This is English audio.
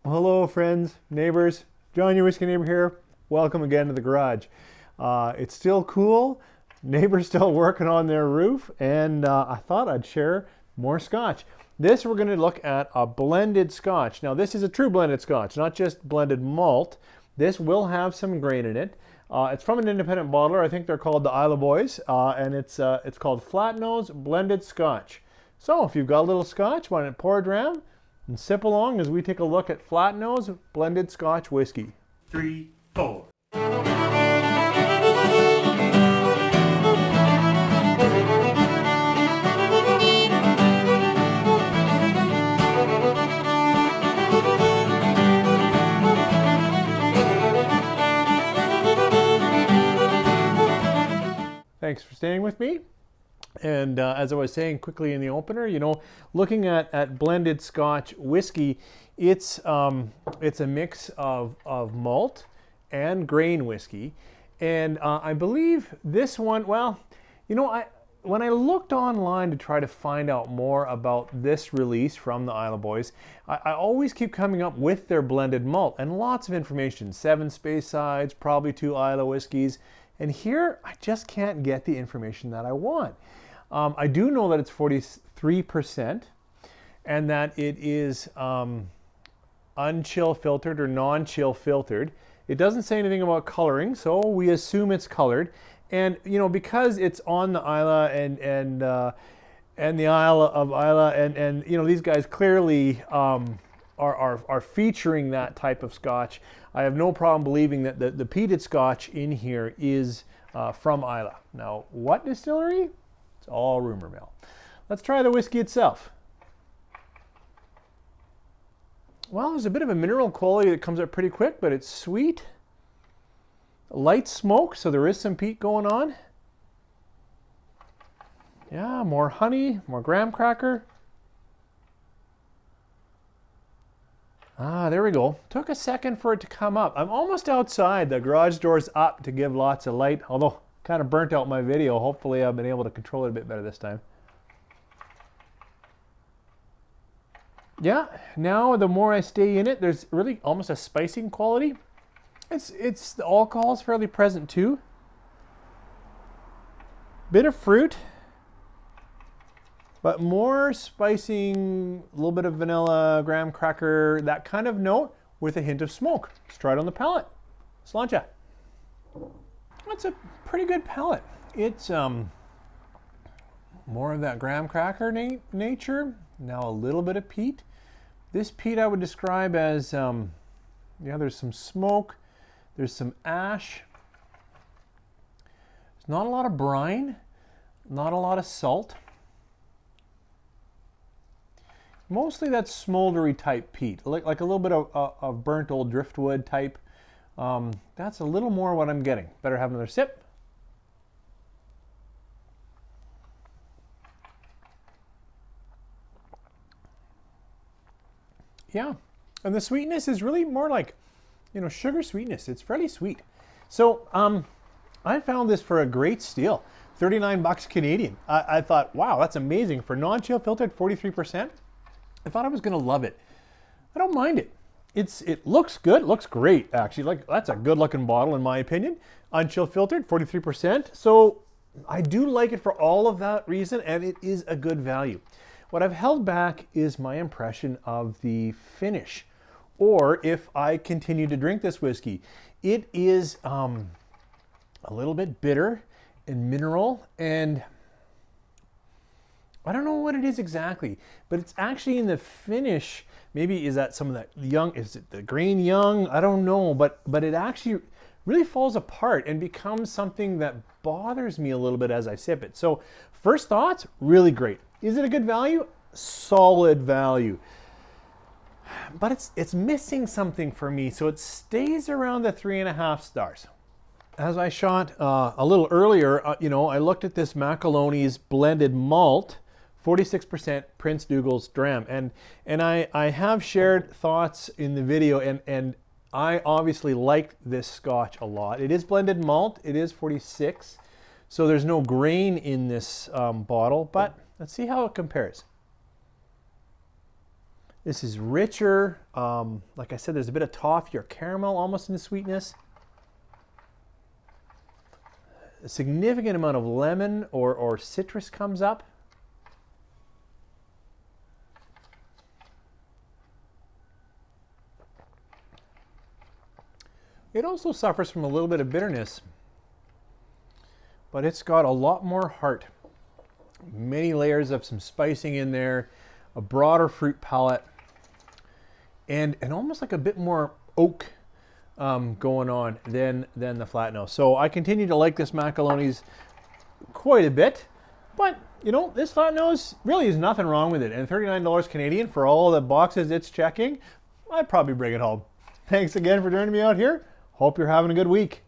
Hello friends, neighbors, John your whiskey neighbor here. Welcome again to the garage. It's still cool, neighbors still working on their roof, and I thought I'd share more scotch. This we're going to look at a blended scotch. Now this is a true blended scotch, not just blended malt. This will have some grain in it. It's from an independent bottler. I think they're called the Islay Boys, and it's called Flatnöse Blended Scotch. So if you've got a little scotch, why not pour a dram and sip along as we take a look at Flatnöse Blended Scotch Whiskey. 3, 4. Thanks for staying with me. And as I was saying quickly in the opener, you know, looking at blended Scotch whiskey, it's a mix of malt and grain whiskey. And I believe this one, well, you know, when I looked online to try to find out more about this release from the Islay Boys, I always keep coming up with their blended malt and lots of information, 7 Speysides, probably 2 Islay whiskeys. And here, I just can't get the information that I want. I do know that it's 43% and that it is unchill filtered or non-chill filtered. It doesn't say anything about coloring, so we assume it's colored. And you know, because it's on the Islay and the Isle of Islay, and you know, these guys clearly are featuring that type of Scotch. I have no problem believing that the peated Scotch in here is from Islay. Now, what distillery? It's all rumor mill. Let's try the whiskey itself. Well, there's a bit of a mineral quality that comes up pretty quick, but it's sweet. Light smoke, so there is some peat going on. Yeah, more honey, more graham cracker. Ah, there we go. Took a second for it to come up. I'm almost outside. The garage door's up to give lots of light, although kind of burnt out my video. Hopefully I've been able to control it a bit better this time. Yeah, now the more I stay in it, there's really almost a spicing quality. The alcohol's fairly present too. Bit of fruit, but more spicing, a little bit of vanilla, graham cracker, that kind of note with a hint of smoke. Let's try it on the palate. Sláinte. That's a pretty good palate. It's more of that graham cracker nature. Now a little bit of peat. This peat I would describe as, yeah, there's some smoke. There's some ash. There's not a lot of brine. Not a lot of salt. Mostly that smoldery type peat, like a little bit of burnt old driftwood type. That's a little more what I'm getting. Better have another sip. Yeah, and the sweetness is really more like, you know, sugar sweetness. It's fairly sweet. So I found this for a great steal, 39 bucks Canadian. I thought, wow, that's amazing for non-chill filtered, 43%. I thought I was gonna love it. I don't mind it. It looks good, it looks great actually. Like, that's a good looking bottle in my opinion. Unchill filtered, 43%. So I do like it for all of that reason, and it is a good value. What I've held back is my impression of the finish, or if I continue to drink this whiskey. It is a little bit bitter and mineral, and I don't know what it is exactly, but it's actually in the finish. Maybe is that some of that young, is it the grain young? I don't know, but it actually really falls apart and becomes something that bothers me a little bit as I sip it. So first thoughts, really great. Is it a good value? Solid value. But it's missing something for me, so it stays around the 3.5 stars. As I shot a little earlier, you know, I looked at this Macaloni's blended malt, 46% Prince Dougal's dram, and I have shared thoughts in the video, and I obviously liked this Scotch a lot. It is blended malt. It is 46, so there's no grain in this bottle, but let's see how it compares. This is richer. Like I said, there's a bit of toffee or caramel almost in the sweetness. A significant amount of lemon or citrus comes up. It also suffers from a little bit of bitterness, but it's got a lot more heart. Many layers of some spicing in there, a broader fruit palate, and almost like a bit more oak going on than the Flatnose. So I continue to like this Macaloni's quite a bit, but you know, this Flatnose really is nothing wrong with it. And $39 Canadian for all the boxes it's checking, I'd probably bring it home. Thanks again for joining me out here. Hope you're having a good week.